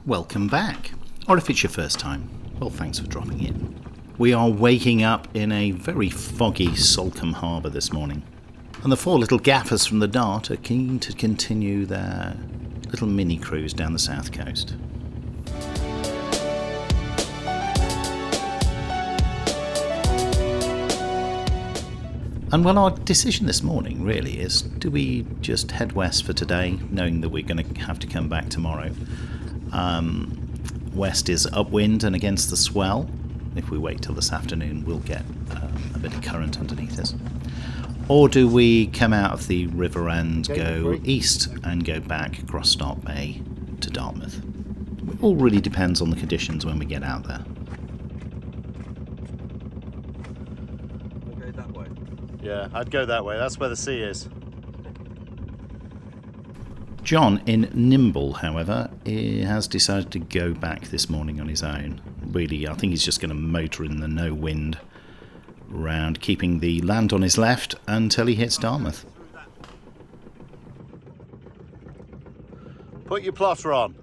Welcome back. Or if it's your first time, well, thanks for dropping in. We are waking up in a very foggy Salcombe harbour this morning, and the four little gaffers from the Dart are keen to continue their little mini cruise down the south coast. And well, our decision this morning really is, do we just head west for today, knowing that we're going to have to come back tomorrow? West is upwind and against the swell. If we wait till this afternoon, we'll get a bit of current underneath us. Or do we come out of the river and go east and go back across Start Bay to Dartmouth? It all really depends on the conditions when we get out there. Okay, that way. Yeah, I'd go that way. That's where the sea is. John in Nimble, however, has decided to go back this morning on his own. Really, I think he's just going to motor in the no wind round, keeping the land on his left until he hits Dartmouth. Put your plotter on.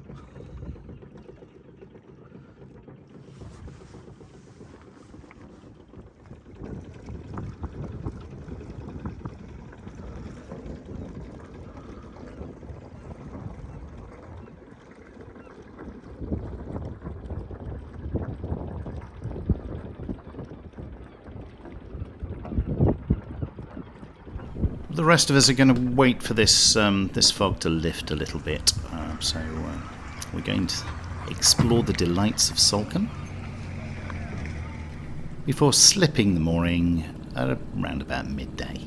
The rest of us are going to wait for this fog to lift a little bit, so we're going to explore the delights of Salcombe before slipping the mooring at around about midday.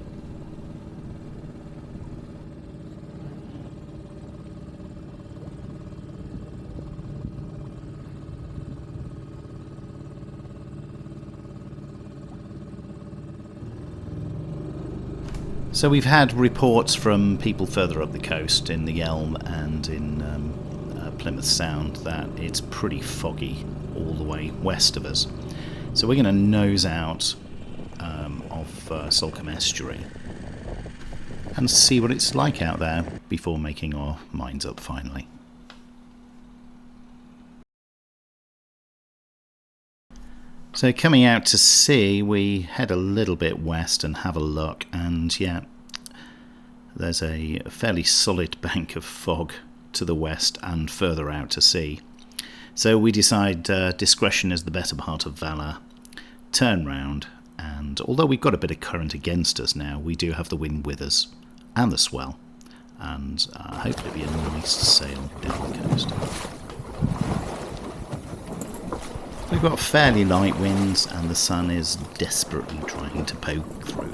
So we've had reports from people further up the coast in the Elm and in Plymouth Sound that it's pretty foggy all the way west of us. So we're going to nose out of Salcombe Estuary and see what it's like out there before making our minds up finally. So coming out to sea, we head a little bit west and have a look, and yeah, there's a fairly solid bank of fog to the west and further out to sea. So we decide discretion is the better part of valour, turn round, and although we've got a bit of current against us now, we do have the wind with us and the swell, and hopefully it'll be a nice sail down the coast. We've got fairly light winds and the sun is desperately trying to poke through.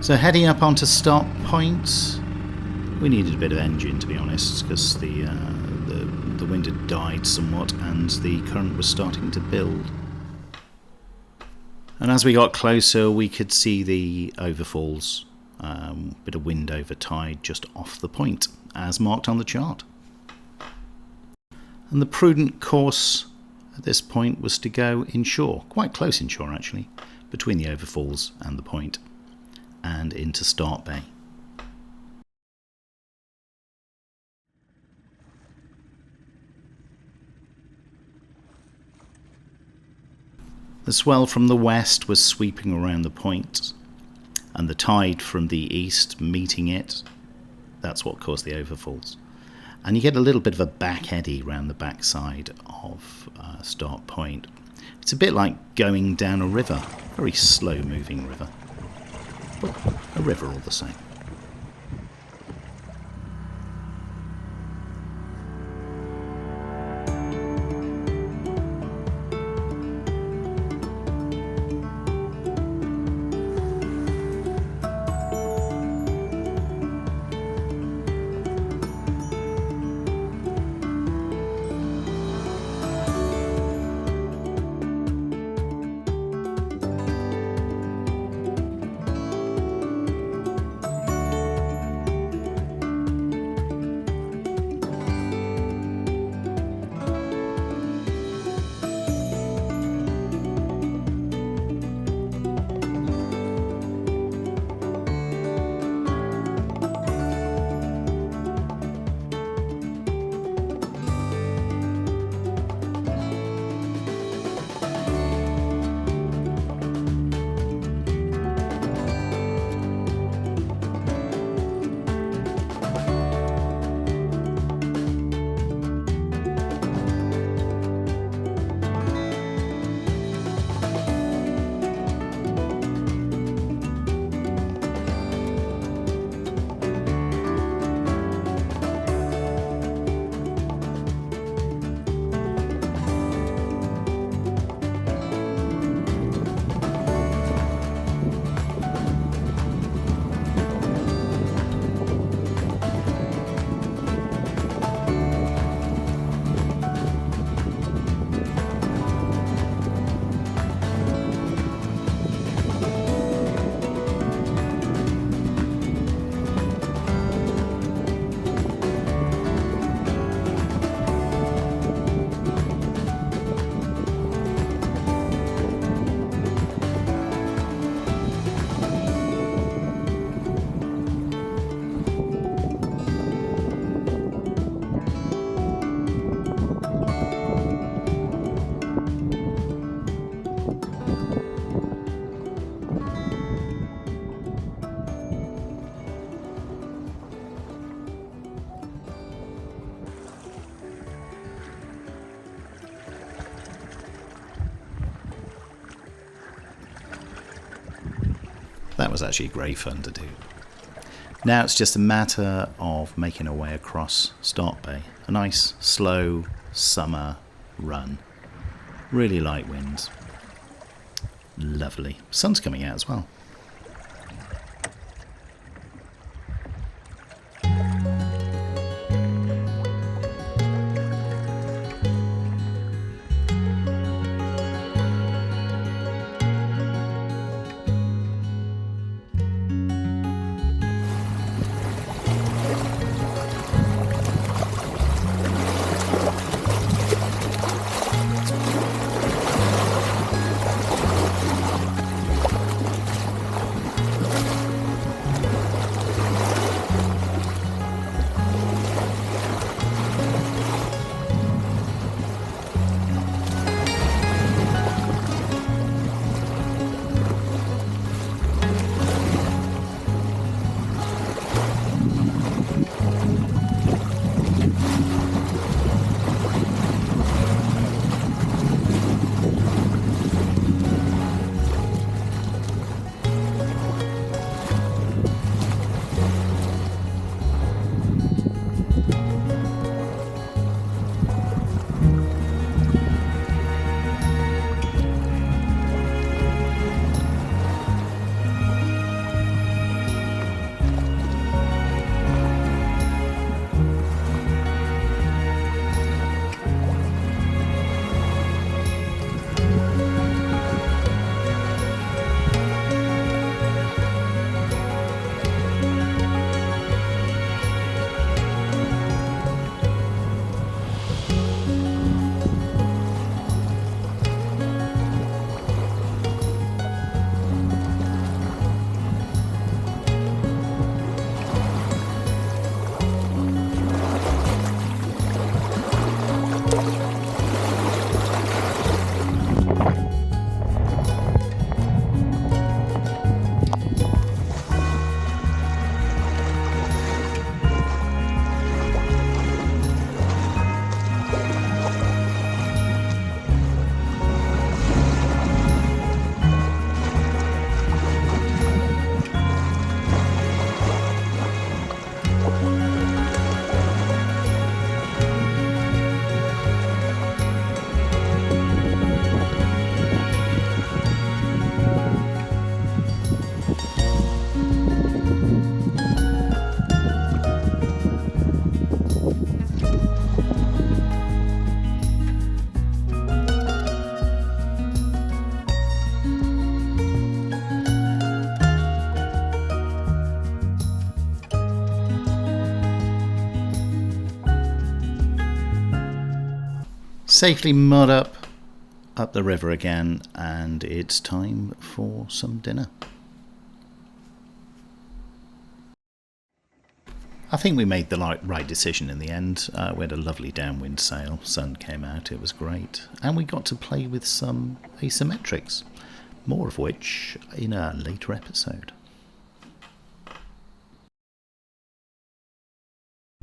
So heading up onto start point, we needed a bit of engine, to be honest, because the wind had died somewhat and the current was starting to build. And as we got closer, we could see the Overfalls, bit of wind over tide just off the point, as marked on the chart. And the prudent course at this point was to go inshore, quite close inshore actually, between the Overfalls and the point, and into Start Bay. The swell from the west was sweeping around the point, and the tide from the east meeting it. That's what caused the Overfalls. And you get a little bit of a back eddy round the backside of Start Point. It's a bit like going down a river, very slow moving river, but a river all the same. That was actually great fun to do. Now it's just a matter of making our way across Start Bay. A nice, slow summer run. Really light winds. Lovely. Sun's coming out as well. safely mud up the river again, and it's time for some dinner. I think we made the right decision in the end. We had a lovely downwind sail, sun came out, it was great, and we got to play with some asymmetrics, more of which in a later episode.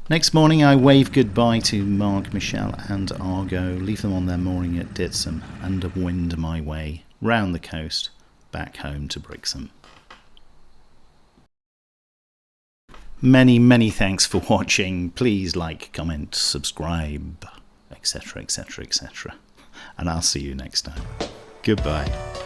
Next morning I wave goodbye to Marg, Michelle and Argo, leave them on their mooring at Ditsom, and wind my way round the coast back home to Brixham. Many thanks for watching. Please like, comment, subscribe, etc, etc, etc. And I'll see you next time. Goodbye.